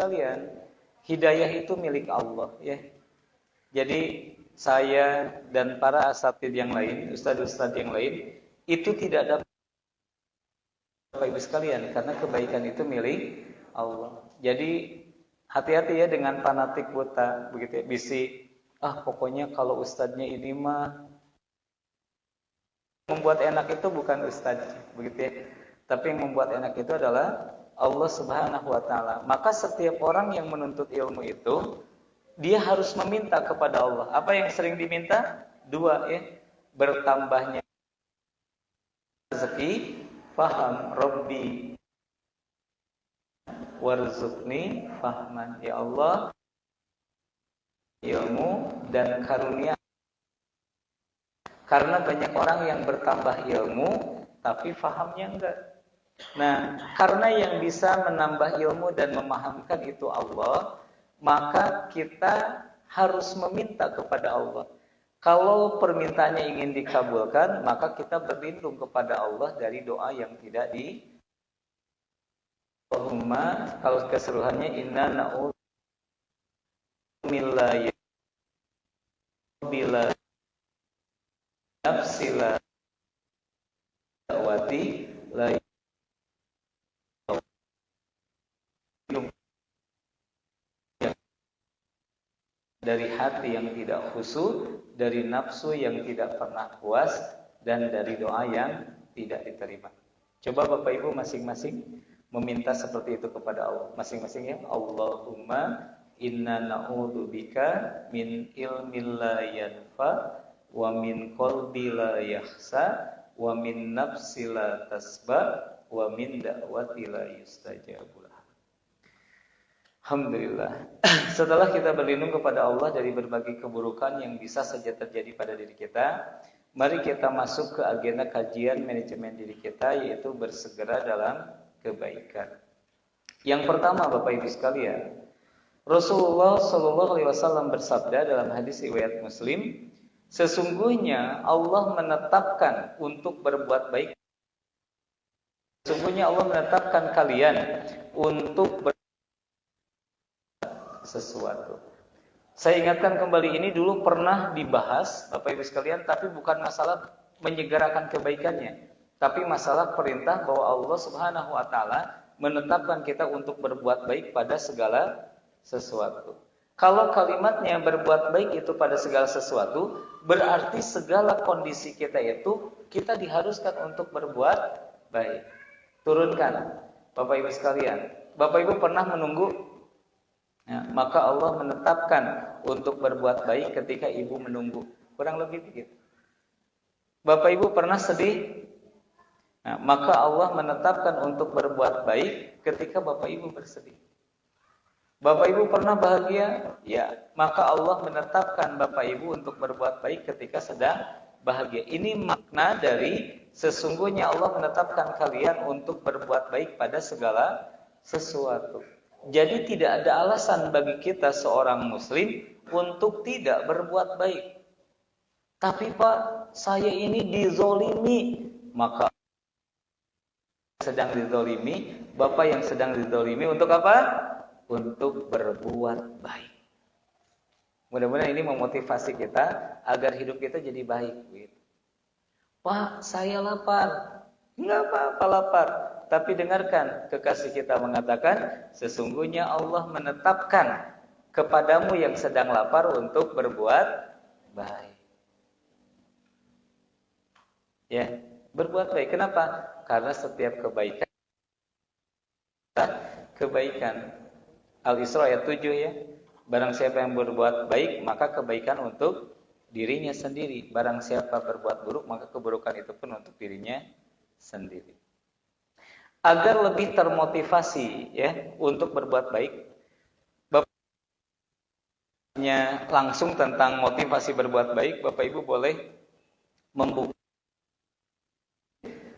sekalian, hidayah itu milik Allah ya. Jadi saya dan para asatidz yang lain, ustadz-ustadz yang lain, itu tidak dapat Bapak Ibu sekalian, karena kebaikan itu milik Allah. Jadi hati-hati ya dengan fanatik buta, begitu ya. Bisi, pokoknya kalau ustadznya ini mah membuat enak itu bukan ustadz, begitu ya. Tapi yang membuat enak itu adalah Allah Subhanahu wa taala. Maka setiap orang yang menuntut ilmu itu dia harus meminta kepada Allah. Apa yang sering diminta? Dua ya, bertambahnya rezeki, faham, Rabbi warzuqni fahman. Ya Allah, ilmu dan karunia. Karena banyak orang yang bertambah ilmu tapi fahamnya enggak. Nah, karena yang bisa menambah ilmu dan memahamkan itu Allah, maka kita harus meminta kepada Allah. Kalau permintaannya ingin dikabulkan, maka kita berlindung kepada Allah dari doa yang tidak di Allahumma, kalau keseluruhannya inna na'udzu billahi bila nafsila wati la dari hati yang tidak khusyuk, dari nafsu yang tidak pernah puas, dan dari doa yang tidak diterima. Coba Bapak Ibu masing-masing meminta seperti itu kepada Allah. Masing-masing ya. Allahumma inna na'udzubika min ilmin la yanfa wa min qalbi la yakhsa wa min nafsi la tasba wa min da'wati la yustajabu. Alhamdulillah. Setelah kita berlindung kepada Allah dari berbagai keburukan yang bisa saja terjadi pada diri kita, mari kita masuk ke agenda kajian manajemen diri kita, yaitu bersegera dalam kebaikan. Yang pertama, Bapak Ibu sekalian, Rasulullah Shallallahu Alaihi Wasallam bersabda dalam hadis riwayat Muslim, sesungguhnya Allah menetapkan untuk berbuat baik. Sesungguhnya Allah menetapkan kalian untuk sesuatu. Saya ingatkan kembali, ini dulu pernah dibahas Bapak Ibu sekalian, tapi bukan masalah menyegerakan kebaikannya, tapi masalah perintah bahwa Allah Subhanahu wa taala menetapkan kita untuk berbuat baik pada segala sesuatu. Kalau kalimatnya berbuat baik itu pada segala sesuatu, berarti segala kondisi kita itu kita diharuskan untuk berbuat baik. Turunkan Bapak Ibu sekalian. Bapak Ibu pernah menunggu? Ya, maka Allah menetapkan untuk berbuat baik ketika ibu menunggu. Kurang lebih begitu. Bapak Ibu pernah sedih? Nah, maka Allah menetapkan untuk berbuat baik ketika Bapak Ibu bersedih. Bapak Ibu pernah bahagia? Ya, maka Allah menetapkan Bapak Ibu untuk berbuat baik ketika sedang bahagia. Ini makna dari sesungguhnya Allah menetapkan kalian untuk berbuat baik pada segala sesuatu. Jadi tidak ada alasan bagi kita seorang muslim untuk tidak berbuat baik. Tapi Pak, saya ini dizolimi. Maka sedang dizolimi, Bapak yang sedang dizolimi untuk apa? Untuk berbuat baik. Mudah-mudahan ini memotivasi kita agar hidup kita jadi baik. Pak, saya lapar. Enggak apa-apa lapar. Tapi dengarkan, kekasih kita mengatakan, sesungguhnya Allah menetapkan kepadamu yang sedang lapar untuk berbuat baik. Ya, berbuat baik. Kenapa? Karena setiap kebaikan. Al-Isra ayat 7 ya. Barang siapa yang berbuat baik, maka kebaikan untuk dirinya sendiri. Barang siapa berbuat buruk, maka keburukan itu pun untuk dirinya sendiri. Agar lebih termotivasi ya untuk berbuat baik, Bapaknya langsung tentang motivasi berbuat baik, Bapak Ibu boleh membuka.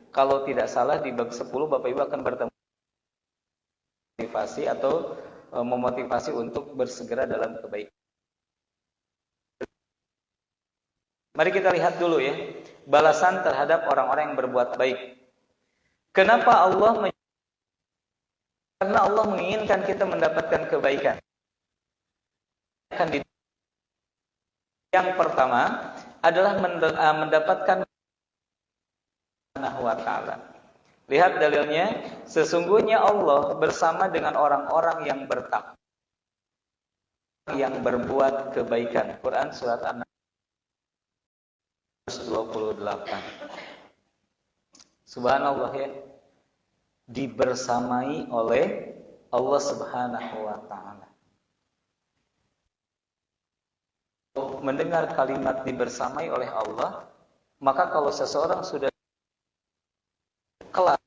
Kalau tidak salah di bab 10 Bapak Ibu akan bertemu motivasi atau memotivasi untuk bersegera dalam kebaikan. Mari kita lihat dulu ya, balasan terhadap orang-orang yang berbuat baik. Kenapa Allah Karena Allah menginginkan kita mendapatkan kebaikan. Yang pertama adalah mendapatkan Subhanahu wa ta'ala. Lihat dalilnya, sesungguhnya Allah bersama dengan orang-orang yang bertakwa, yang berbuat kebaikan. Quran surat An-Nahl 28. Subhanallah ya, dibersamai oleh Allah Subhanahu wa ta'ala. Mendengar kalimat dibersamai oleh Allah, maka kalau seseorang sudah kelak,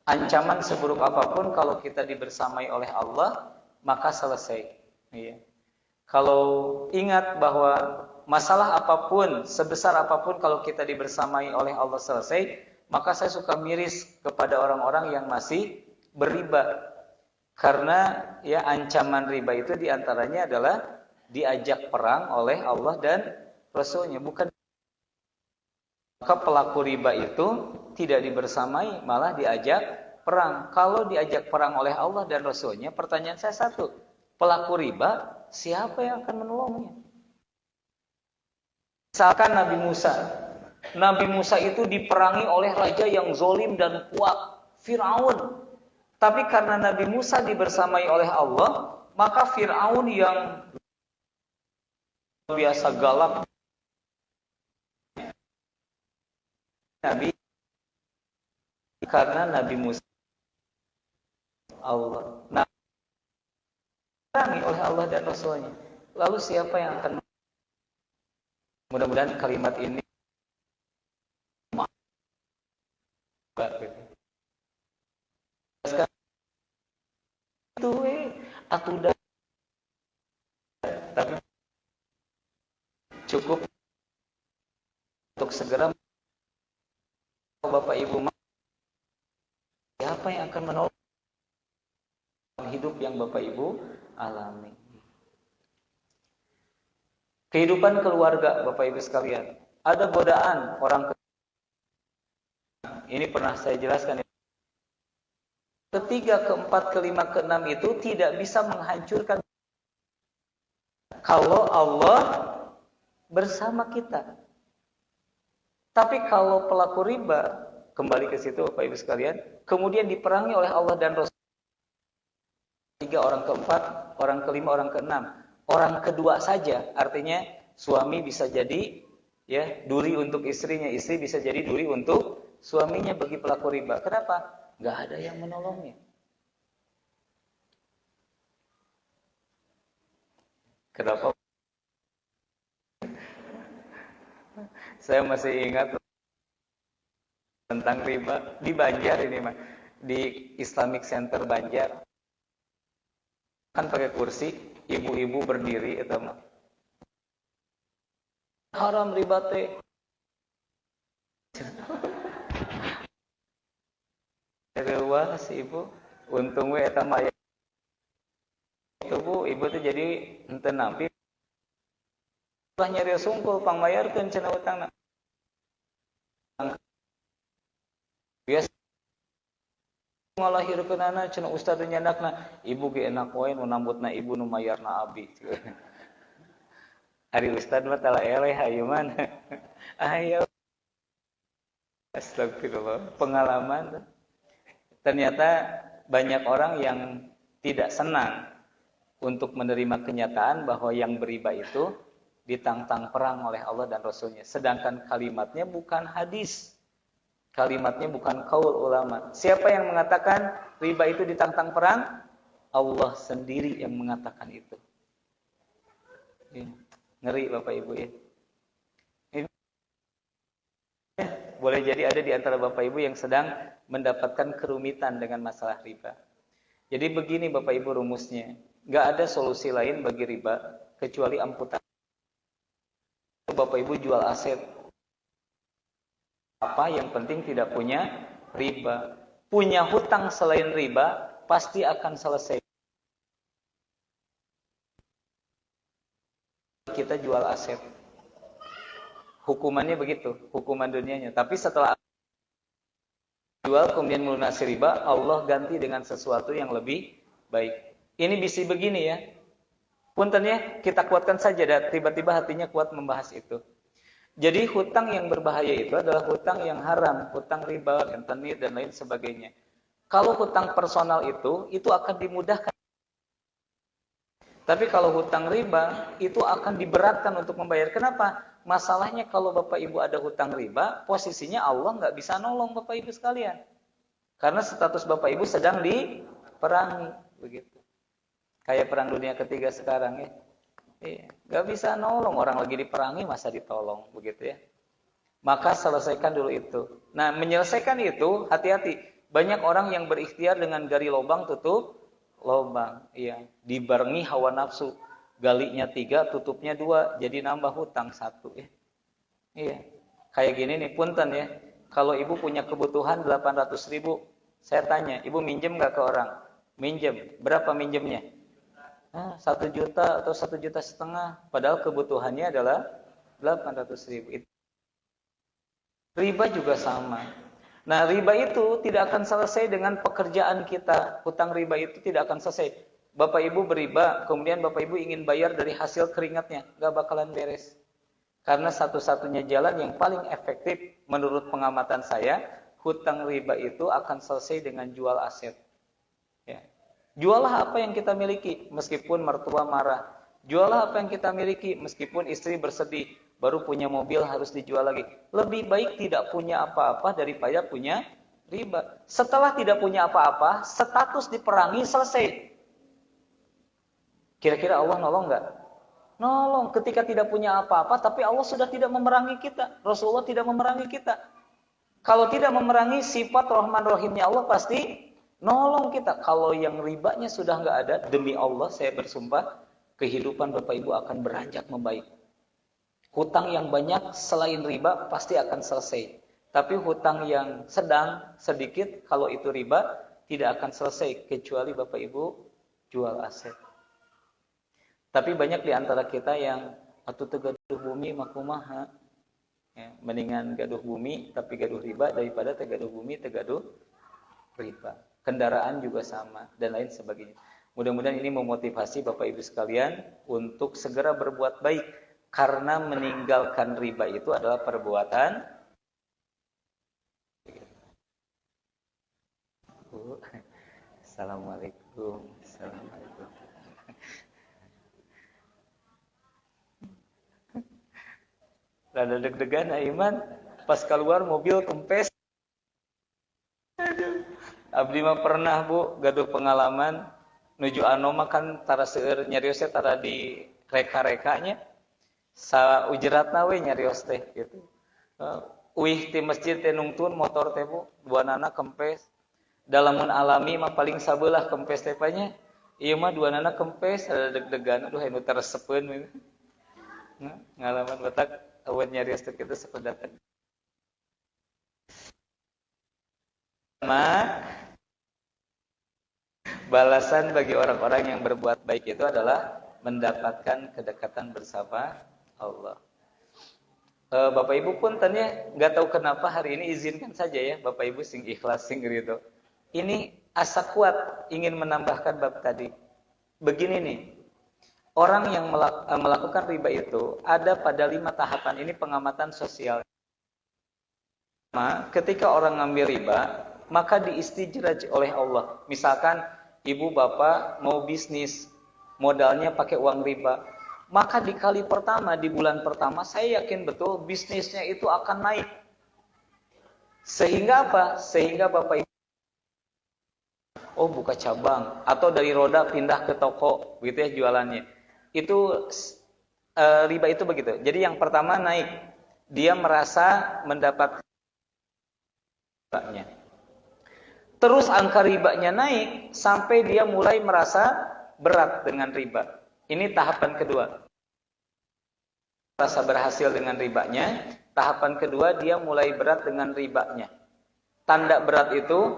ancaman seburuk apapun kalau kita dibersamai oleh Allah, maka selesai. Ya. Kalau ingat bahwa masalah apapun, sebesar apapun kalau kita dibersamai oleh Allah selesai, maka saya suka miris kepada orang-orang yang masih beriba. Karena ya ancaman riba itu diantaranya adalah diajak perang oleh Allah dan Rasulnya. Bukan, maka pelaku riba itu tidak dibersamai, malah diajak perang. Kalau diajak perang oleh Allah dan Rasulnya, pertanyaan saya satu, pelaku riba siapa yang akan menolongnya? Misalkan Nabi Musa itu diperangi oleh raja yang zolim dan kuat, Fir'aun. Tapi karena Nabi Musa dibersamai oleh Allah, maka Fir'aun yang biasa galak, karena Nabi Musa Allah diperangi oleh Allah dan Rasulnya. Lalu siapa yang akan? Mudah-mudahan kalimat ini itu atuh tapi cukup untuk segera Bapak Ibu, siapa yang akan menolong hidup yang Bapak Ibu alami. Kehidupan keluarga Bapak Ibu sekalian, ada godaan orang ini pernah saya jelaskan. Ketiga, keempat, kelima, keenam itu tidak bisa menghancurkan kalau Allah bersama kita. Tapi kalau pelaku riba, kembali ke situ Bapak Ibu sekalian, kemudian diperangi oleh Allah dan Rasul. Tiga, orang keempat, orang kelima, orang keenam. Orang kedua saja, artinya suami bisa jadi ya duri untuk istrinya, istri bisa jadi duri untuk suaminya bagi pelaku riba. Kenapa? Nggak ada yang menolongnya. Kenapa? Saya masih ingat tentang riba di Banjar ini mah, di Islamic Center Banjar. Kan pakai kursi, ibu-ibu berdiri itu mah. Haram riba teh. Kedua si ibu, untung we eta mah itu Bu, ibu tuh jadi henteu nampi. Lah nyari sungkul pangmayarkeun cenah utangna. Biasa ngalahirkeun anak cenah ustaz nyandakna, ibu ge enak wae nu nambutna ibu nu mayarna abi. Ari ustaz mah tala eleh hayu mana. Ayo. Astagfirullah, pengalaman. Ternyata banyak orang yang tidak senang untuk menerima kenyataan bahwa yang beriba itu ditantang perang oleh Allah dan Rasulnya. Sedangkan kalimatnya bukan hadis. Kalimatnya bukan qaul ulama. Siapa yang mengatakan riba itu ditantang perang? Allah sendiri yang mengatakan itu. Ngeri Bapak Ibu ya. Boleh jadi ada di antara Bapak Ibu yang sedang mendapatkan kerumitan dengan masalah riba. Jadi begini Bapak Ibu rumusnya. Nggak ada solusi lain bagi riba kecuali amputasi. Bapak Ibu jual aset. Apa yang penting tidak punya riba. Punya hutang selain riba pasti akan selesai. Kita jual aset. Hukumannya begitu, hukuman dunianya. Tapi setelah jual kemudian melunasi riba, Allah ganti dengan sesuatu yang lebih baik. Ini bisa begini ya. Punten ya, kita kuatkan saja dan tiba-tiba hatinya kuat membahas itu. Jadi hutang yang berbahaya itu adalah hutang yang haram, hutang riba, rentenir dan lain sebagainya. Kalau hutang personal itu akan dimudahkan. Tapi kalau hutang riba, itu akan diberatkan untuk membayar. Kenapa? Masalahnya kalau Bapak Ibu ada hutang riba, posisinya Allah nggak bisa nolong Bapak Ibu sekalian. Karena status Bapak Ibu sedang diperangi. Begitu. Kayak perang dunia ketiga sekarang ya. Nggak bisa nolong, orang lagi diperangi masa ditolong. Begitu ya. Maka selesaikan dulu itu. Nah, menyelesaikan itu, hati-hati. Banyak orang yang berikhtiar dengan gali lubang tutup lubang, iya, dibarengi hawa nafsu, galinya 3, tutupnya 2, jadi nambah hutang 1 ya. Iya. Kayak gini nih, punten ya. Kalau ibu punya kebutuhan 800.000, saya tanya, ibu minjem nggak ke orang? Minjem. Berapa minjemnya? 1 juta atau 1,5 juta. Padahal kebutuhannya adalah 800.000. Riba juga sama. Nah, riba itu tidak akan selesai dengan pekerjaan kita. Hutang riba itu tidak akan selesai. Bapak Ibu beriba, kemudian Bapak Ibu ingin bayar dari hasil keringatnya. Gak bakalan beres. Karena satu-satunya jalan yang paling efektif menurut pengamatan saya, hutang riba itu akan selesai dengan jual aset. Ya. Juallah apa yang kita miliki, meskipun mertua marah. Juallah apa yang kita miliki, meskipun istri bersedih. Baru punya mobil harus dijual lagi. Lebih baik tidak punya apa-apa daripada punya riba. Setelah tidak punya apa-apa, status diperangi selesai. Kira-kira Allah nolong nggak? Nolong. Ketika tidak punya apa-apa, tapi Allah sudah tidak memerangi kita. Rasulullah tidak memerangi kita. Kalau tidak memerangi, sifat Rahman Rahimnya Allah pasti nolong kita. Kalau yang ribanya sudah nggak ada, demi Allah saya bersumpah, kehidupan Bapak Ibu akan beranjak membaik. Hutang yang banyak selain riba pasti akan selesai. Tapi hutang yang sedang, sedikit, kalau itu riba, tidak akan selesai. Kecuali Bapak Ibu jual aset. Tapi banyak di antara kita yang atuh gaduh bumi makumaha. Ya, mendingan gaduh bumi tapi gaduh riba daripada tegaduh bumi tegaduh riba. Kendaraan juga sama dan lain sebagainya. Mudah-mudahan ini memotivasi Bapak Ibu sekalian untuk segera berbuat baik. Karena meninggalkan riba itu adalah perbuatan. Assalamualaikum. Assalamualaikum. Rada deg-degan Aiman, pas keluar mobil kempes. Abdi mah pernah Bu gaduh pengalaman nuju Anoma kan tara seueur nyariosnya tara di reka-rekanya. Sa ujratna we nyarios teh gitu. Uih ti masjid teh nungtun motor teh Bu, duanana kempes. Dalamun alami mah paling sabelah kempes teh nya. Ieu mah duanana kempes, ada deg-degan, aduh anu teresepeun we. Ngalaman batak aweun nyarios teh kitu sapedakan. Balasan bagi orang-orang yang berbuat baik itu adalah mendapatkan kedekatan bersama Allah. Bapak Ibu pun tanya nggak tahu kenapa hari ini izinkan saja ya Bapak Ibu sing ikhlas sing ridho. Ini asa kuat ingin menambahkan bab tadi. Begini nih, orang yang melakukan riba itu ada pada 5 tahapan. Ini pengamatan sosial. Ketika orang ngambil riba, maka diistijraj oleh Allah. Misalkan ibu bapak mau bisnis, modalnya pakai uang riba. Maka di kali pertama, di bulan pertama, saya yakin betul bisnisnya itu akan naik. Sehingga apa? Sehingga Bapak Ibu, buka cabang. Atau dari roda pindah ke toko, gitu ya jualannya. Itu riba itu begitu. Jadi yang pertama naik. Dia merasa mendapat ribanya. Terus angka ribanya naik, sampai dia mulai merasa berat dengan riba. Ini tahapan kedua. Rasa berhasil dengan ribanya. Tahapan kedua, dia mulai berat dengan ribanya. Tanda berat itu,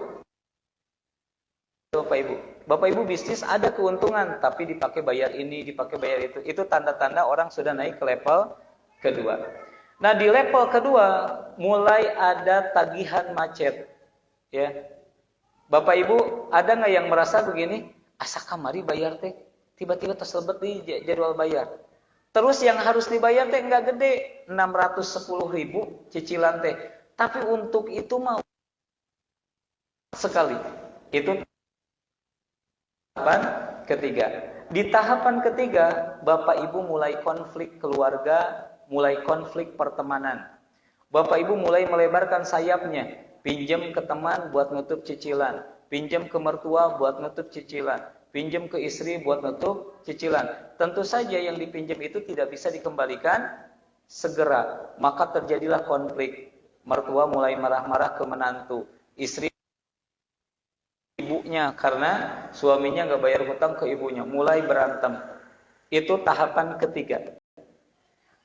Bapak Ibu bisnis ada keuntungan, tapi dipakai bayar ini, dipakai bayar itu. Itu tanda-tanda orang sudah naik ke level kedua. Nah di level kedua, mulai ada tagihan macet. Ya. Bapak Ibu, ada nggak yang merasa begini? Asa kamari bayar teh, tiba-tiba terselebet di jadwal bayar. Terus yang harus dibayar teh nggak gede, 610.000 cicilan teh. Tapi untuk itu mau sekali. Itu tahapan ketiga. Di tahapan ketiga, Bapak Ibu mulai konflik keluarga, mulai konflik pertemanan. Bapak Ibu mulai melebarkan sayapnya, pinjam ke teman buat nutup cicilan, pinjam ke mertua buat nutup cicilan, pinjam ke istri buat nutup cicilan. Tentu saja yang dipinjam itu tidak bisa dikembalikan segera, maka terjadilah konflik. Mertua mulai marah-marah ke menantu, istri ibunya karena suaminya nggak bayar hutang ke ibunya, mulai berantem. Itu tahapan ketiga.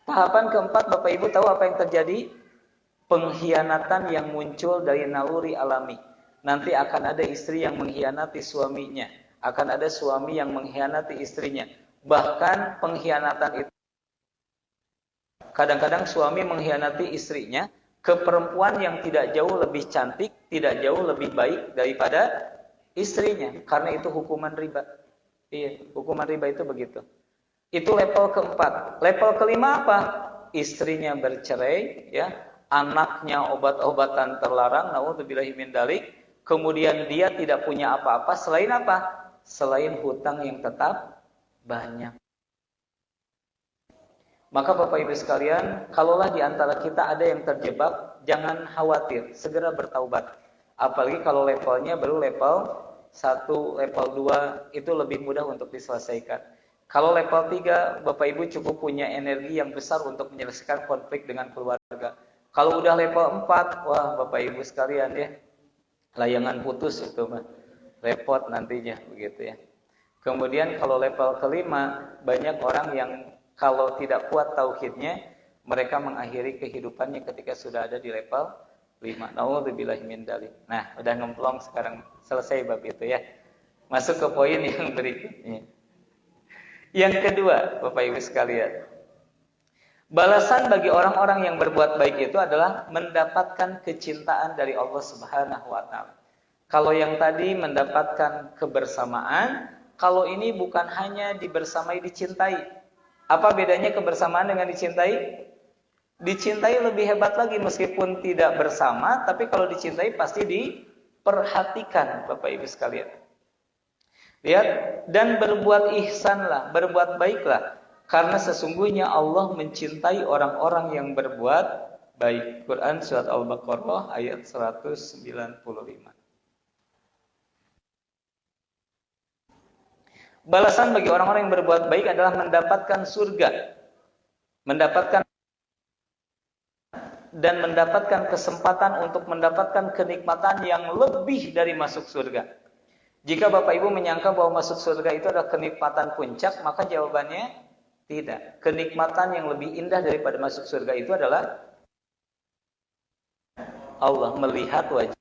Tahapan keempat, Bapak Ibu tahu apa yang terjadi? Pengkhianatan yang muncul dari naluri alami. Nanti akan ada istri yang mengkhianati suaminya, akan ada suami yang mengkhianati istrinya. Bahkan pengkhianatan itu kadang-kadang suami mengkhianati istrinya ke perempuan yang tidak jauh lebih cantik, tidak jauh lebih baik daripada istrinya, karena itu hukuman riba. Iya, hukuman riba itu begitu. Itu level keempat. Level kelima apa? Istrinya bercerai, ya. Anaknya obat-obatan terlarang, naudzubillahi min dzalik. Kemudian dia tidak punya apa-apa selain apa? Selain hutang yang tetap banyak. Maka Bapak Ibu sekalian, kalaulah di antara kita ada yang terjebak, jangan khawatir, segera bertaubat. Apalagi kalau levelnya baru level 1, level 2, itu lebih mudah untuk diselesaikan. Kalau level 3, Bapak Ibu cukup punya energi yang besar untuk menyelesaikan konflik dengan keluarga. Kalau udah level 4, wah Bapak Ibu sekalian ya, layangan putus itu mah. Repot nantinya begitu ya. Kemudian kalau level kelima, banyak orang yang kalau tidak kuat tauhidnya, mereka mengakhiri kehidupannya ketika sudah ada di level 5. Nauzubillahi min dzalik. Nah, udah ngemplong sekarang, selesai bab itu ya. Masuk ke poin yang berikutnya. Yang kedua, Bapak Ibu sekalian, balasan bagi orang-orang yang berbuat baik itu adalah mendapatkan kecintaan dari Allah Subhanahu wa taala. Kalau yang tadi mendapatkan kebersamaan, kalau ini bukan hanya dibersamai, dicintai. Apa bedanya kebersamaan dengan dicintai? Dicintai lebih hebat lagi, meskipun tidak bersama, tapi kalau dicintai pasti diperhatikan, Bapak Ibu sekalian. Lihat, dan berbuat ihsanlah, berbuat baiklah, karena sesungguhnya Allah mencintai orang-orang yang berbuat baik. Quran surat Al-Baqarah ayat 195. Balasan bagi orang-orang yang berbuat baik adalah mendapatkan surga, mendapatkan dan mendapatkan kesempatan untuk mendapatkan kenikmatan yang lebih dari masuk surga. Jika Bapak Ibu menyangka bahwa masuk surga itu adalah kenikmatan puncak, maka jawabannya tidak. Kenikmatan yang lebih indah daripada masuk surga itu adalah Allah melihat wajah.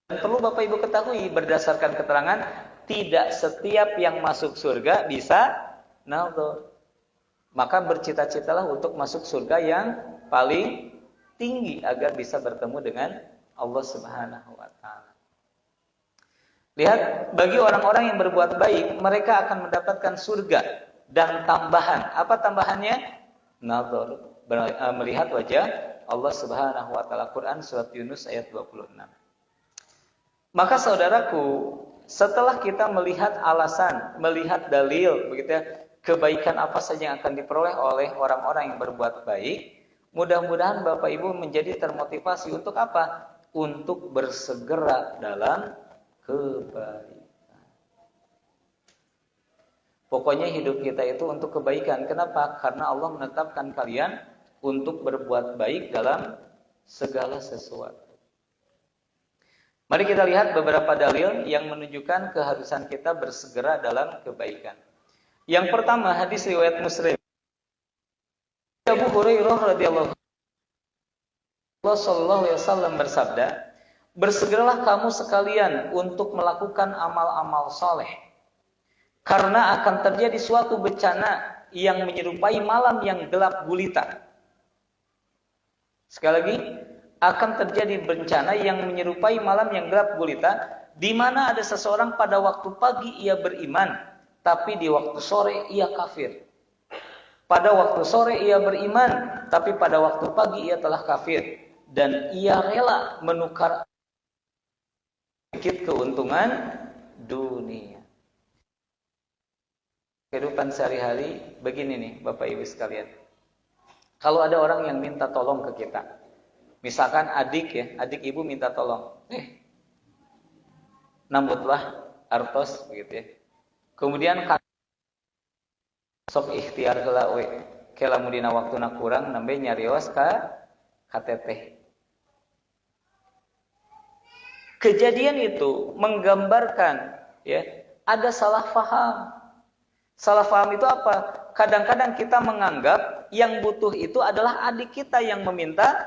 Dan perlu Bapak Ibu ketahui, berdasarkan keterangan, tidak setiap yang masuk surga bisa naldor. Maka bercita-citalah untuk masuk surga yang paling tinggi agar bisa bertemu dengan Allah Subhanahu wa taala. Lihat, bagi orang-orang yang berbuat baik, mereka akan mendapatkan surga dan tambahan. Apa tambahannya? Nadzar, melihat wajah Allah Subhanahu wa taala. Quran surat Yunus ayat 26. Maka saudaraku, setelah kita melihat alasan, melihat dalil, begitu ya, kebaikan apa saja yang akan diperoleh oleh orang-orang yang berbuat baik, mudah-mudahan Bapak Ibu menjadi termotivasi untuk apa? Untuk bersegera dalam kebaikan. Pokoknya hidup kita itu untuk kebaikan. Kenapa? Karena Allah menetapkan kalian untuk berbuat baik dalam segala sesuatu. Mari kita lihat beberapa dalil yang menunjukkan keharusan kita bersegera dalam kebaikan. Yang pertama, hadis riwayat Muslim. Abu Hurairah radhiyallahu anhu sallallahu alaihi wasallam bersabda, bersegeralah kamu sekalian untuk melakukan amal-amal soleh, karena akan terjadi suatu bencana yang menyerupai malam yang gelap gulita. Sekali lagi, akan terjadi bencana yang menyerupai malam yang gelap gulita, di mana ada seseorang pada waktu pagi ia beriman, tapi di waktu sore ia kafir. Pada waktu sore ia beriman, tapi pada waktu pagi ia telah kafir. Dan ia rela menukar sedikit keuntungan dunia. Kehidupan sehari-hari begini nih Bapak Ibu sekalian. Kalau ada orang yang minta tolong ke kita, misalkan adik ibu minta tolong, nambutlah artos begitu ya. Kemudian sok ikhtiar heula we, ke lamun dina waktuna kurang nembe nyarios ka teteh. Kejadian itu menggambarkan ya, ada salah faham. Salah faham itu apa? Kadang-kadang kita menganggap yang butuh itu adalah adik kita yang meminta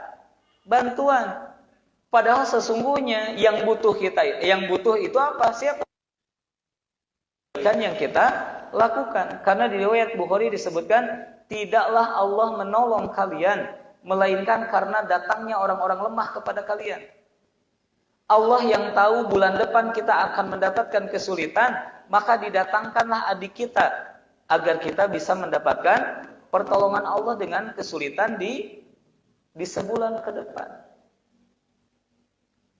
bantuan. Padahal sesungguhnya yang butuh itu apa? Siapa? Kan yang kita lakukan. Karena di riwayat Bukhari disebutkan, tidaklah Allah menolong kalian melainkan karena datangnya orang-orang lemah kepada kalian. Allah yang tahu bulan depan kita akan mendapatkan kesulitan, maka didatangkanlah adik kita agar kita bisa mendapatkan pertolongan Allah dengan kesulitan di sebulan ke depan.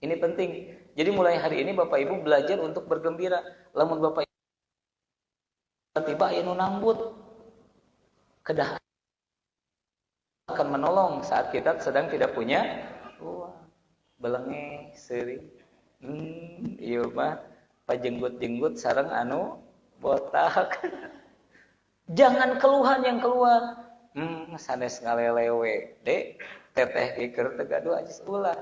Ini penting. Jadi mulai hari ini Bapak Ibu belajar untuk bergembira. Lamun Bapak Ibu tiba anu nambut, kedah akan menolong saat kita sedang tidak punya uang. Belenge seuring. Ieu mah pajenggut-jenggut sareng anu botak. Jangan keluhan yang keluar. Sanes ngalelewe, Dek, teteh keur teu gaduh ajis ulah.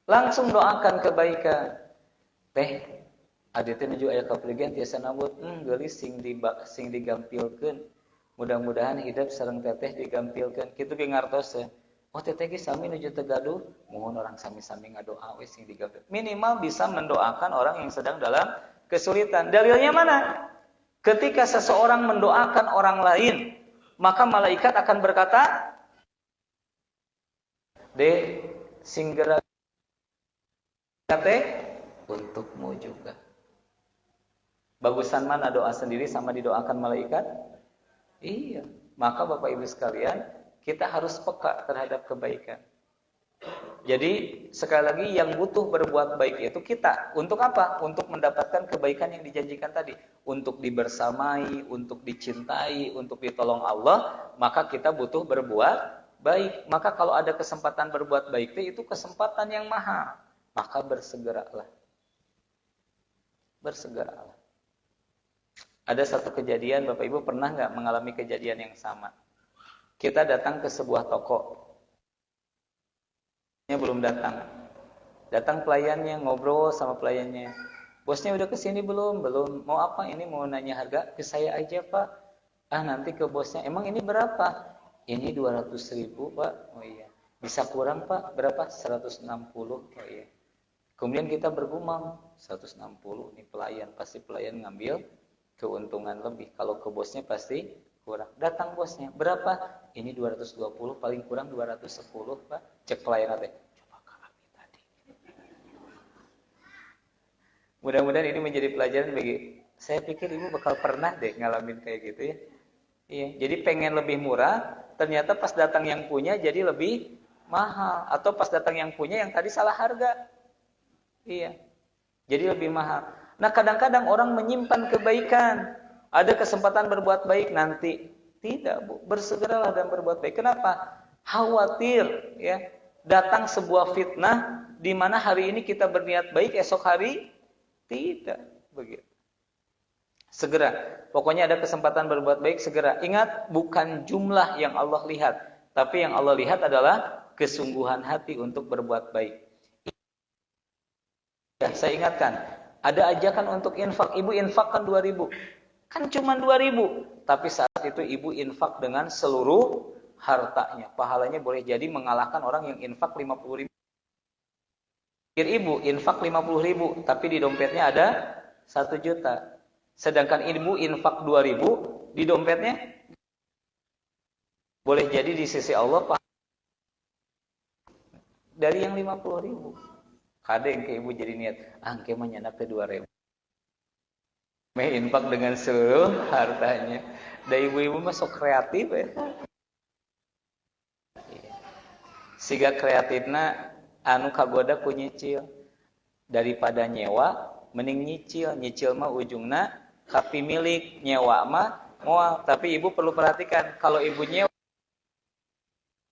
Langsung doakan kebaikan. Teh, adi teh nuju aya kaplegian tiasa nambut, geulis sing digampilkeun. Mudah-mudahan hidup sareng teteh digampilkeun. Kitu ge ngartos. Oh teteh ge sami nuju teu gaduh, mohon orang sami-sami ngadoa we sing digampil. Minimal bisa mendoakan orang yang sedang dalam kesulitan. Dalilnya mana? Ketika seseorang mendoakan orang lain, maka malaikat akan berkata, "De, sing geura teh untukmu juga." Bagusan mana doa sendiri sama didoakan malaikat? Iya. Maka Bapak Ibu sekalian, kita harus peka terhadap kebaikan. Jadi sekali lagi yang butuh berbuat baik itu kita. Untuk apa? Untuk mendapatkan kebaikan yang dijanjikan tadi. Untuk dibersamai, untuk dicintai, untuk ditolong Allah, maka kita butuh berbuat baik. Maka kalau ada kesempatan berbuat baik itu kesempatan yang mahal. Maka bersegeralah. Bersegeralah. Ada satu kejadian, Bapak Ibu pernah nggak mengalami kejadian yang sama? Kita datang ke sebuah toko. Belum datang. Datang pelayannya, ngobrol sama pelayannya. Bosnya udah kesini belum? Belum. Mau apa? Ini mau nanya harga? Ke saya aja Pak. Nanti ke bosnya. Emang ini berapa? Ini 200.000 Pak. Oh iya. Bisa kurang Pak? Berapa? 160. Oh iya. Kemudian kita bergumam. 160. Ini pelayan. Pasti pelayan ngambil keuntungan lebih. Kalau ke bosnya pasti kurang. Datang bosnya, berapa? Ini 220, paling kurang 210, Pak. Cek pelayan teh. Coba kami tadi. Mudah-mudahan ini menjadi pelajaran bagi saya pikir Ibu bakal pernah deh ngalamin kayak gitu ya. Iya, jadi pengen lebih murah, ternyata pas datang yang punya jadi lebih mahal, atau pas datang yang punya yang tadi salah harga. Iya. Jadi lebih mahal. Nah, kadang-kadang orang menyimpan kebaikan. Ada kesempatan berbuat baik nanti. Tidak, Bu. Bersegeralah dan berbuat baik. Kenapa? Khawatir ya, datang sebuah fitnah di mana hari ini kita berniat baik, esok hari tidak. Begitu. Segera. Pokoknya ada kesempatan berbuat baik, segera. Ingat, bukan jumlah yang Allah lihat, tapi yang Allah lihat adalah kesungguhan hati untuk berbuat baik. Ya, saya ingatkan, ada ajakan untuk infak. Ibu infakkan 2.000. Kan cuma 2.000, tapi saat itu ibu infak dengan seluruh hartanya. Pahalanya boleh jadi mengalahkan orang yang infak 50.000. Ibu infak 50.000, tapi di dompetnya ada 1 juta. Sedangkan ibu infak 2.000, di dompetnya boleh jadi di sisi Allah dari yang 50.000. Kadang ke ibu jadi niat, engke mah nyandak teh 2.000. Meh infak dengan seluruh hartanya. Da ibu-ibu mah sok kreatif ya. Siga kreatifna anu kagoda ku nyicil. Daripada nyewa mending nyicil mah ujungna kapi milik, nyewa mah moal. Tapi ibu perlu perhatikan, kalau ibu nyewa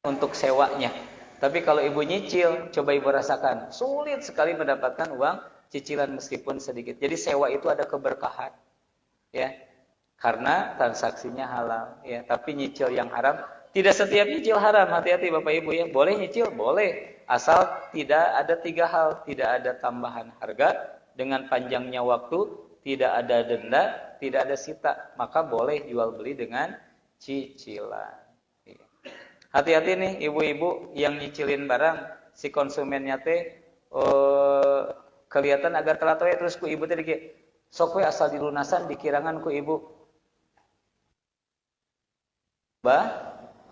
untuk sewanya, tapi kalau ibu nyicil, coba ibu rasakan, sulit sekali mendapatkan uang cicilan meskipun sedikit. Jadi sewa itu ada keberkahan, ya, karena transaksinya halal, ya. Tapi nyicil yang haram, tidak setiap nyicil haram. Hati-hati bapak ibu ya. Boleh nyicil, boleh, asal tidak ada 3 hal: tidak ada tambahan harga, dengan panjangnya waktu, tidak ada denda, tidak ada sita. Maka boleh jual beli dengan cicilan. Hati-hati nih ibu-ibu yang nyicilin barang, si konsumennya teh kelihatan agak telat we, terus ku ibu teh dikit sok we asal dilunasan dikirangan ku ibu.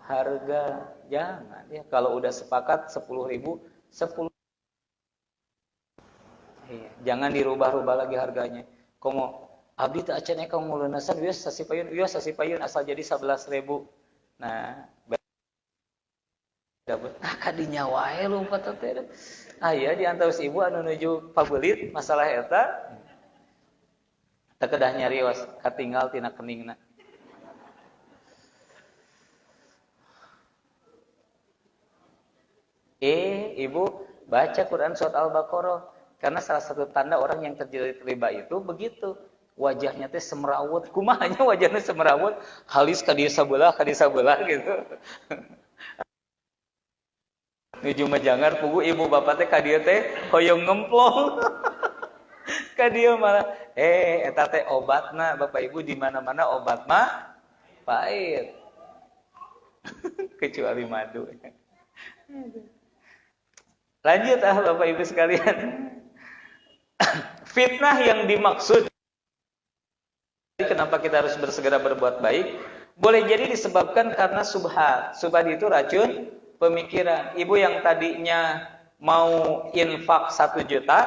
Harga jangan ya, kalau udah sepakat 10.000, 10. Iya, jangan dirubah-rubah lagi harganya. Komo abdi teu acan eka ngulunasan wios sasipayun asal jadi 11.000. Nah, dapat kadinya wae lompat teh. Aya di antara ibu anu nuju pabelit masalah eta teu kedah nyarios katinggal tina keningna. Ibu baca Quran surat Al-Baqarah, karena salah satu tanda orang yang terjerat riba itu begitu. Wajahnya teh semrawut, kumahanya wajahnya semrawut, halis ka dieu sabelah gitu. Nuju majangar pugu ibu bapak teh ka dieu teh hoyong ngemplong. Ka dieu malah eta teh obatna bapak ibu, di mana-mana obat mah pahit. Kecuali madu. Lanjut bapak ibu sekalian. Fitnah yang dimaksud, kenapa kita harus bersegera berbuat baik? Boleh jadi disebabkan karena subhat. Subhat itu racun pemikiran. Ibu yang tadinya mau infak 1 juta,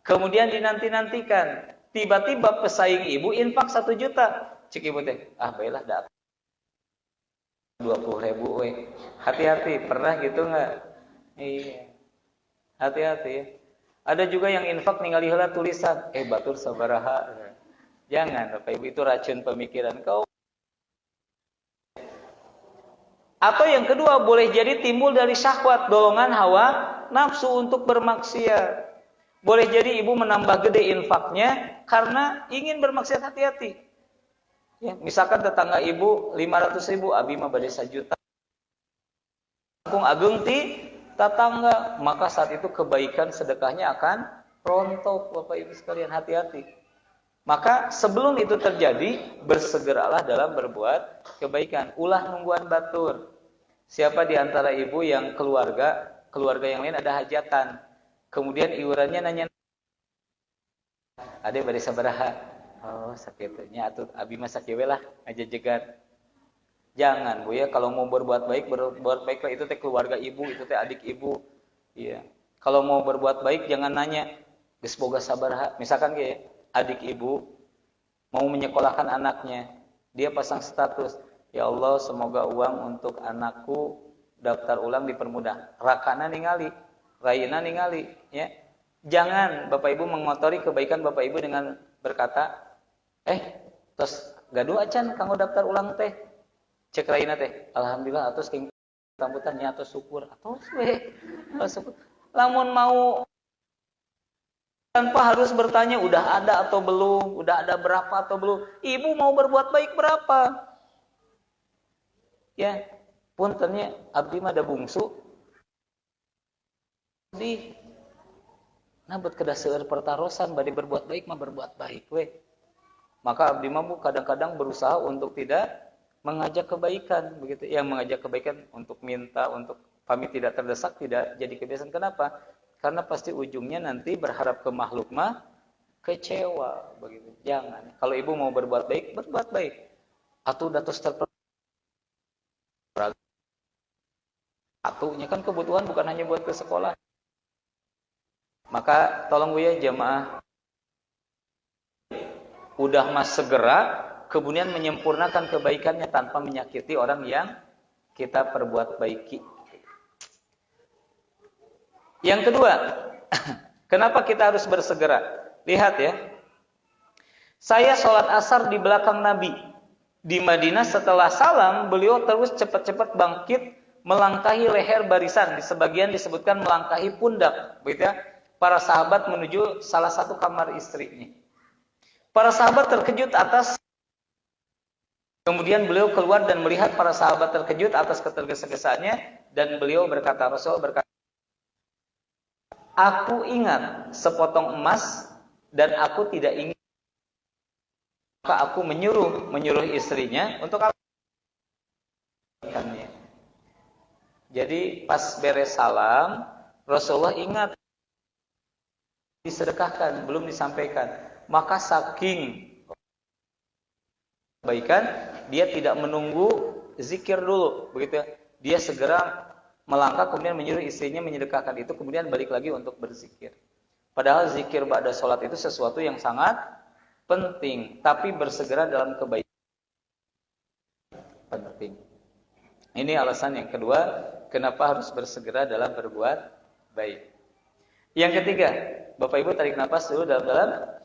kemudian dinanti-nantikan. Tiba-tiba pesaing ibu infak 1 juta. Cik ibu teh, baiklah dapat 20.000 we. Hati-hati, pernah gitu enggak? Iya. Hati-hati. Ada juga yang infak ningali heula tulisan, batur sabaraha. Jangan Bapak Ibu, itu racun pemikiran kau. Atau yang kedua, boleh jadi timbul dari syahwat, dorongan hawa nafsu untuk bermaksiat. Boleh jadi ibu menambah gede infaknya karena ingin bermaksiat. Hati-hati. Ya, misalkan tetangga ibu 500.000, abi mah bade 1 juta. Kung ageung ti tetangga, maka saat itu kebaikan sedekahnya akan rontok. Bapak Ibu sekalian, hati-hati. Maka sebelum itu terjadi, bersegeralah dalam berbuat kebaikan. Ulah nungguan batur. Siapa di antara ibu yang keluarga yang lain ada hajatan, kemudian iurannya nanya, ade bade sabaraha? Oh, sakitnya atuh abi mah sakieu lah ngajejegan. Jangan Bu ya, kalau mau berbuat baiklah, itu teh keluarga ibu, itu teh adik ibu. Iya. Kalau mau berbuat baik jangan nanya, geus boga sabaraha. Misalkan kayak adik ibu mau menyekolahkan anaknya, dia pasang status, ya Allah semoga uang untuk anakku daftar ulang dipermudah. Rakana ningali, raina ningali, ya. Jangan Bapak Ibu mengotori kebaikan Bapak Ibu dengan berkata, tos gaduh acan kanggo daftar ulang teh. Cek raina teh, alhamdulillah atos king rambutannya atos syukur, atos we. Lamun mau tanpa harus bertanya udah ada atau belum, udah ada berapa atau belum. Ibu mau berbuat baik berapa? Ya, puntennya abdi mah ada bungsu. Di nabet kedah seueur pertarosan bade berbuat baik mah berbuat baik we. Maka abdi mah kadang-kadang berusaha untuk tidak mengajak kebaikan, begitu. Yang mengajak kebaikan untuk minta, untuk pamit tidak terdesak, tidak jadi kebiasaan. Kenapa? Karena pasti ujungnya nanti berharap ke makhluk mah kecewa, begitu. Jangan. Kalau ibu mau berbuat baik. Atuh datos Satunya kan kebutuhan bukan hanya buat ke sekolah. Maka tolong Bu ya jamaah, udah mas segera kemudian menyempurnakan kebaikannya tanpa menyakiti orang yang kita perbuat baiki. Yang kedua, kenapa kita harus bersegera? Lihat ya, saya sholat asar di belakang Nabi di Madinah. Setelah salam, beliau terus cepat-cepat bangkit melangkahi leher barisan. Di sebagian disebutkan melangkahi pundak, begitu ya. Para sahabat menuju salah satu kamar istrinya. Para sahabat terkejut atas, kemudian beliau keluar dan melihat para sahabat terkejut atas ketergesa-gesaannya, dan beliau berkata, Rasul berkata, aku ingat sepotong emas dan aku tidak ingin, maka aku menyuruh istrinya untuk apa? Jadi pas beres salam, Rasulullah ingat disedekahkan, belum disampaikan. Maka saking kebaikan, dia tidak menunggu zikir dulu, begitu. Dia segera melangkah kemudian menyuruh istrinya menyedekahkan itu, kemudian balik lagi untuk berzikir. Padahal zikir ba'da sholat itu sesuatu yang sangat penting, tapi bersegera dalam kebaikan penting. Ini alasan yang kedua, kenapa harus bersegera dalam berbuat baik. Yang ketiga, Bapak Ibu tarik nafas dulu dalam-dalam,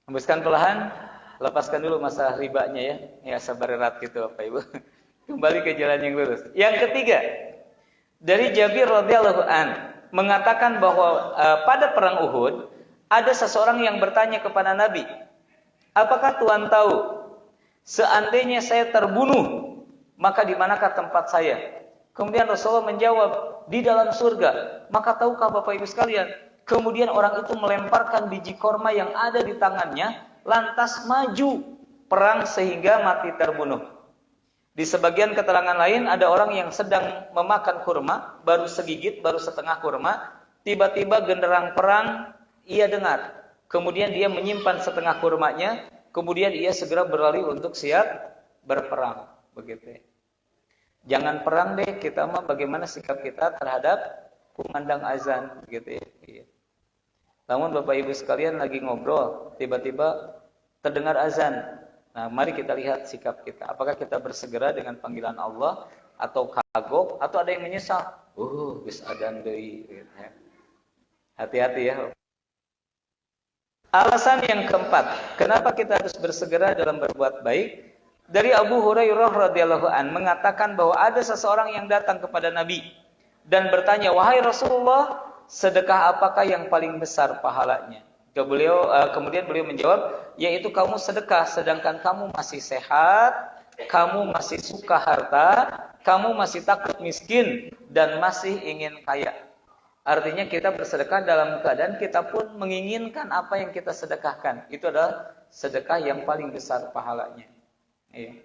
hembuskan perlahan, lepaskan dulu masa ribanya ya. Ya sabar erat gitu Bapak Ibu. Kembali ke jalan yang lurus. Yang ketiga, dari Jabir radhiyallahu an mengatakan bahwa pada perang Uhud ada seseorang yang bertanya kepada Nabi, apakah Tuhan tahu seandainya saya terbunuh, maka di manakah tempat saya? Kemudian Rasulullah menjawab, di dalam surga. Maka tahukah Bapak Ibu sekalian, kemudian orang itu melemparkan biji korma yang ada di tangannya, lantas maju perang sehingga mati terbunuh. Di sebagian keterangan lain ada orang yang sedang memakan kurma, baru segigit, baru setengah kurma, tiba-tiba genderang perang ia dengar. Kemudian dia menyimpan setengah kurmanya, kemudian ia segera berlari untuk siap berperang. Begitu. Jangan perang deh, kita mah bagaimana sikap kita terhadap kumandang azan, begitu ya. Namun Bapak Ibu sekalian lagi ngobrol, tiba-tiba terdengar azan. Nah, mari kita lihat sikap kita. Apakah kita bersegera dengan panggilan Allah atau kagok atau ada yang menyesal? Geus adzan deui gitu ya. Hati-hati ya. Alasan yang keempat, kenapa kita harus bersegera dalam berbuat baik? Dari Abu Hurairah radhiyallahu an mengatakan bahwa ada seseorang yang datang kepada Nabi dan bertanya, wahai Rasulullah, sedekah apakah yang paling besar pahalanya? Kemudian beliau menjawab, yaitu kamu sedekah sedangkan kamu masih sehat, kamu masih suka harta, kamu masih takut miskin dan masih ingin kaya. Artinya kita bersedekah dalam keadaan kita pun menginginkan apa yang kita sedekahkan. Itu adalah sedekah yang paling besar pahalanya. Iya.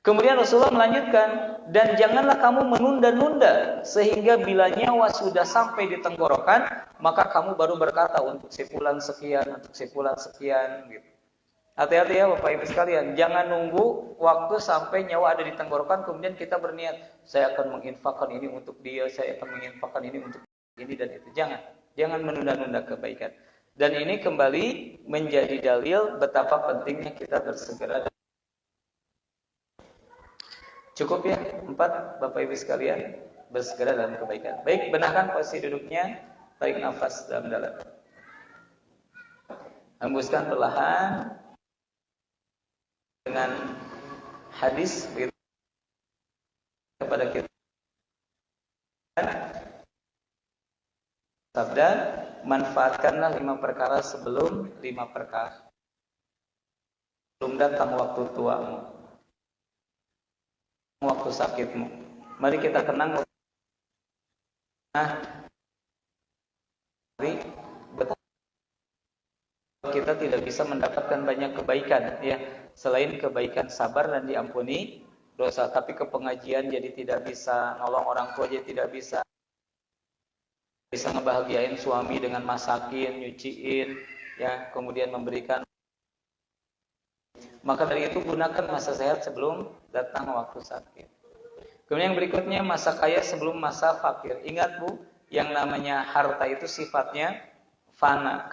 Kemudian Rasulullah melanjutkan, dan janganlah kamu menunda-nunda sehingga bila nyawa sudah sampai di tenggorokan, maka kamu baru berkata untuk sebulan sekian, untuk sebulan sekian gitu. Hati-hati ya Bapak Ibu sekalian, jangan nunggu waktu sampai nyawa ada di tenggorokan kemudian kita berniat, saya akan menginfakkan ini untuk dia, saya akan menginfakkan ini untuk ini dan itu. Jangan menunda-nunda kebaikan. Dan ini kembali menjadi dalil betapa pentingnya kita bersegera. Cukup ya, 4 Bapak Ibu sekalian, bersegera dalam kebaikan. Baik, benarkan posisi duduknya, tarik nafas dalam-dalam. Hembuskan perlahan dengan hadis kepada kita. Sabda, manfaatkanlah 5 perkara sebelum 5 perkara. Belum datang waktu tuamu, waktu sakitmu. Mari kita kenang. Kita tidak bisa mendapatkan banyak kebaikan ya, selain kebaikan sabar dan diampuni dosa. Tapi ke pengajian jadi tidak bisa, nolong orang tua jadi tidak bisa ngebahagiain suami dengan masakin, nyuciin ya, kemudian memberikan. Maka dari itu gunakan masa sehat sebelum datang waktu sakit. Kemudian yang berikutnya masa kaya sebelum masa fakir. Ingat Bu, yang namanya harta itu sifatnya fana.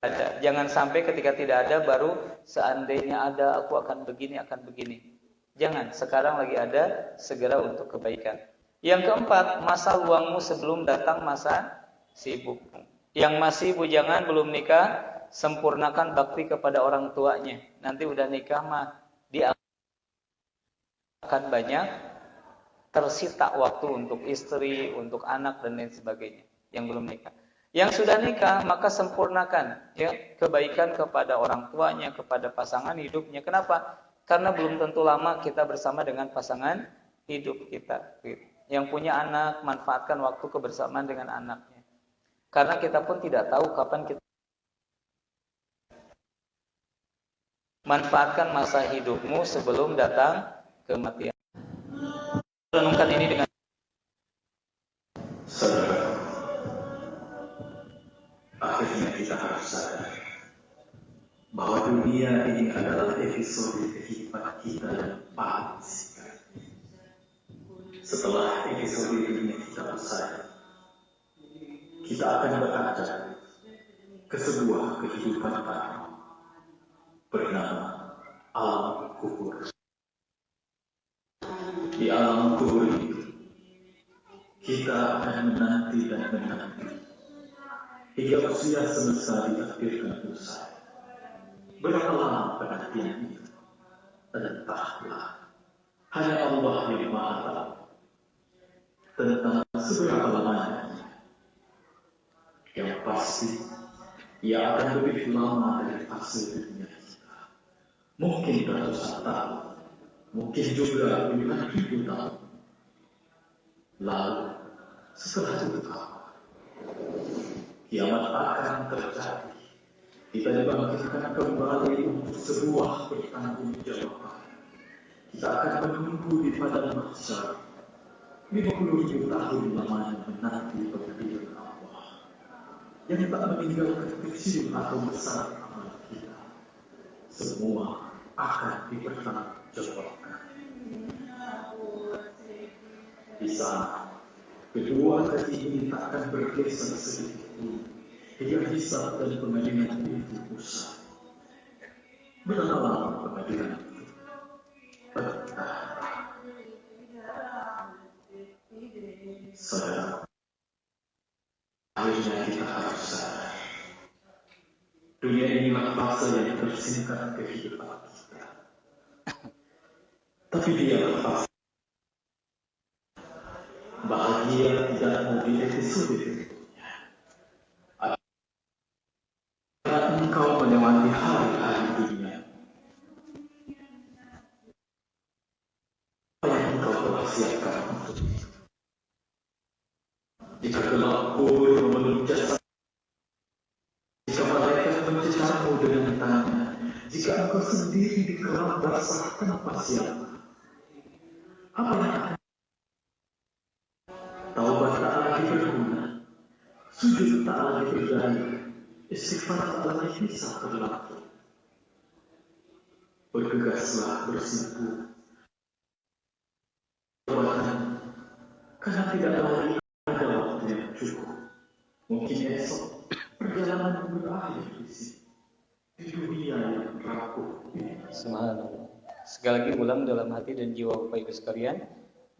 Ada. Jangan sampai ketika tidak ada baru seandainya ada aku akan begini, akan begini. Jangan, sekarang lagi ada, segera untuk kebaikan. Yang keempat, masa luangmu sebelum datang masa sibukmu. Yang masih bujangan belum nikah, sempurnakan bakti kepada orang tuanya. Nanti udah nikah mah dia akan banyak tersita waktu untuk istri, untuk anak dan lain sebagainya yang belum nikah. Yang sudah nikah maka sempurnakan ya kebaikan kepada orang tuanya, kepada pasangan hidupnya. Kenapa? Karena belum tentu lama kita bersama dengan pasangan hidup kita. Yang punya anak, manfaatkan waktu kebersamaan dengan anaknya. Karena kita pun tidak tahu kapan kita manfaatkan masa hidupmu sebelum datang kematian. Renungkan ini dengan saudara. Akhirnya kita harus sadar bahwa dunia ini adalah episode kehidupan kita yang paling singkat. Setelah episode dunia kita usai, kita akan berada ke sebuah kehidupan baru bernama alam kubur. Di alam kubur itu, kita akan menanti dan menanti hingga usia semesta ditakdirkan usai. Berapa lama penantian itu? Entahlah. Hanya Allah yang Maha Tahu tentang seberapa lamanya. Yang pasti, ia akan lebih lama dari fase dunia kita. Mungkin ratusan tahun, mungkin juga puluhan ribu tahun. Lalu, setelah itu kiamat akan terjadi. Kita dibangkitkan kembali untuk sebuah pertanggungjawaban. Kita akan menunggu di padang mahsyar 50.000 tahun lamanya menanti pengadilan Allah yang tak meninggalkan kecil atau besar amal kita. Semua akan dipertanggungjawabkan. Di sana, kedua kaki ini tak akan bergeser sedikit pun hingga hisab dan pengadilan itu usai. Berapa lama pengadilan itu? Saudara, akhirnya kita harus sadar. Dunia inilah fase yang tersingkat kehidupan kita. Tapi dia fase bahagia tidak mau di episode berikutnya. Karena engkau melewati hari-hari dunia, apa yang engkau telah siapkan untuk itu? Jika gelap kubur memeluk jasad, jika malaikat mencecarmu dengan tanya, jika engkau sendiri di kelam basah tanpa siapa, apa yang akan taubat tak lagi berguna, sujud tak lagi berdaya, istighfar tak lagi bisa berlaku. Bergegaslah bersimpuh perbuatan, karena tidak lagi ada waktu yang cukup. Mungkin esok perjalanan berakhir di sini, di dunia yang rapuh ini. subhanallah. Sekali lagi ulang dalam hati dan jiwa Bapak Ibu sekalian,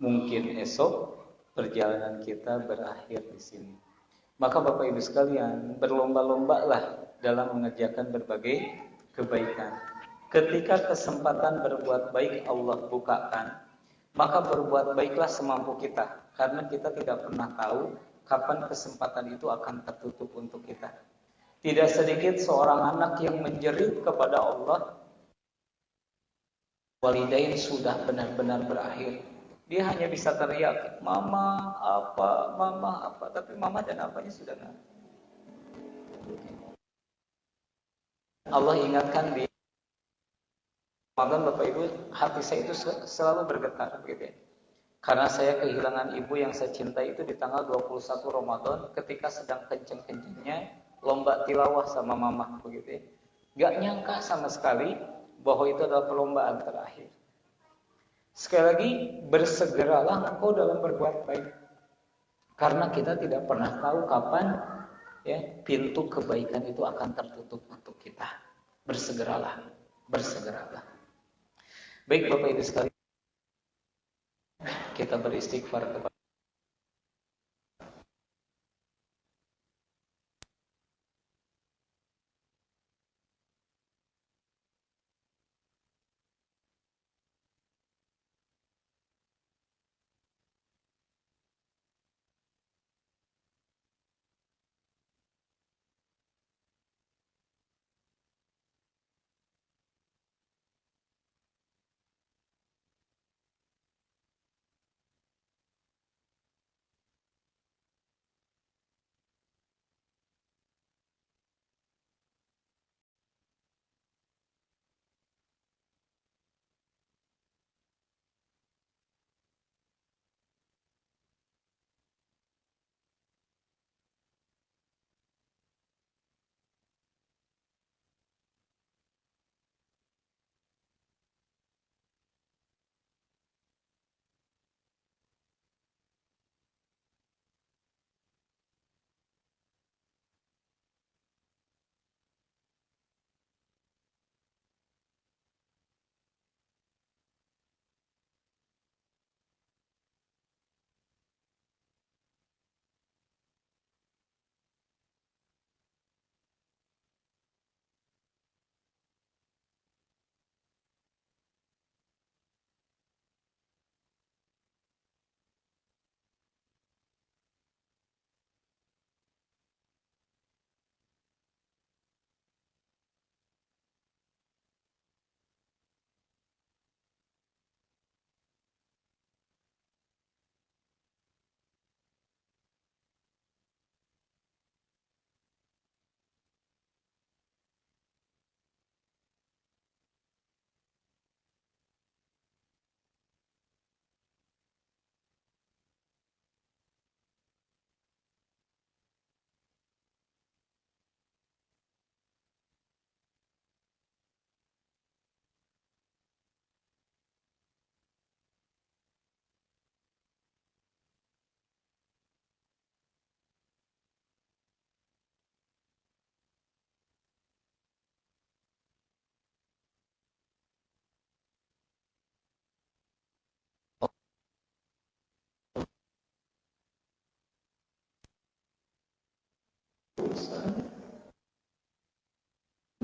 mungkin esok perjalanan kita berakhir di sini. Maka Bapak Ibu sekalian, berlomba-lombalah dalam mengerjakan berbagai kebaikan. Ketika kesempatan berbuat baik Allah bukakan, maka berbuat baiklah semampu kita, karena kita tidak pernah tahu kapan kesempatan itu akan tertutup untuk kita. Tidak sedikit seorang anak yang menjerit kepada Allah, walidain sudah benar-benar berakhir. Dia hanya bisa teriak, mama apa, tapi mama dan apanya sudah nggak. Allah ingatkan di Ramadan, Bapak Ibu, hati saya itu selalu bergetar gitu ya. Karena saya kehilangan ibu yang saya cintai itu di tanggal 21 Ramadan ketika sedang kenceng-kencengnya lomba tilawah sama mama begitu ya. Gak nyangka sama sekali bahwa itu adalah perlombaan terakhir. Sekali lagi, bersegeralah engkau dalam berbuat baik. Karena kita tidak pernah tahu kapan pintu kebaikan itu akan tertutup untuk kita. Bersegeralah, bersegeralah. Baik Bapak Ibu sekalian, kita beristighfar kepada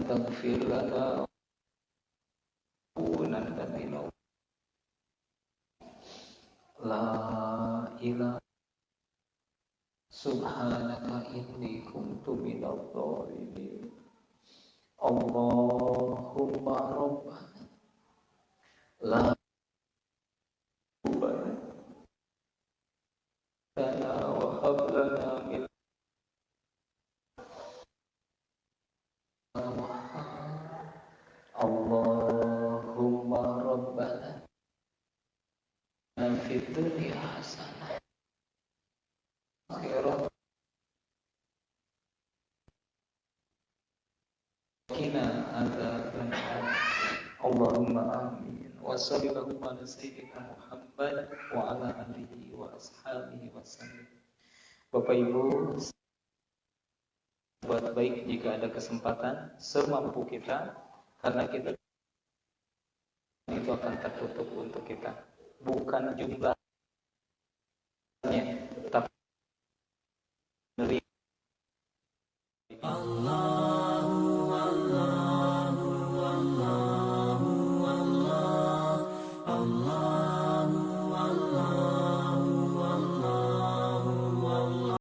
taghfir lana la ilaha subhanaka inni kuntu minadh dhalimin. Allahumma rabbana la lana wa hab lana min Allahumma rabbana fid dunya hasanah akhirah qina adzabannar. Allahumma amin. Wa sallallahu ala sayyidina Muhammad wa ala alihi wa ashabihi wasallam. Bapak Ibu, buat baik jika ada kesempatan semampu kita, karena kita itu akan tertutup untuk kita, bukan jumlahnya, tapi Allah.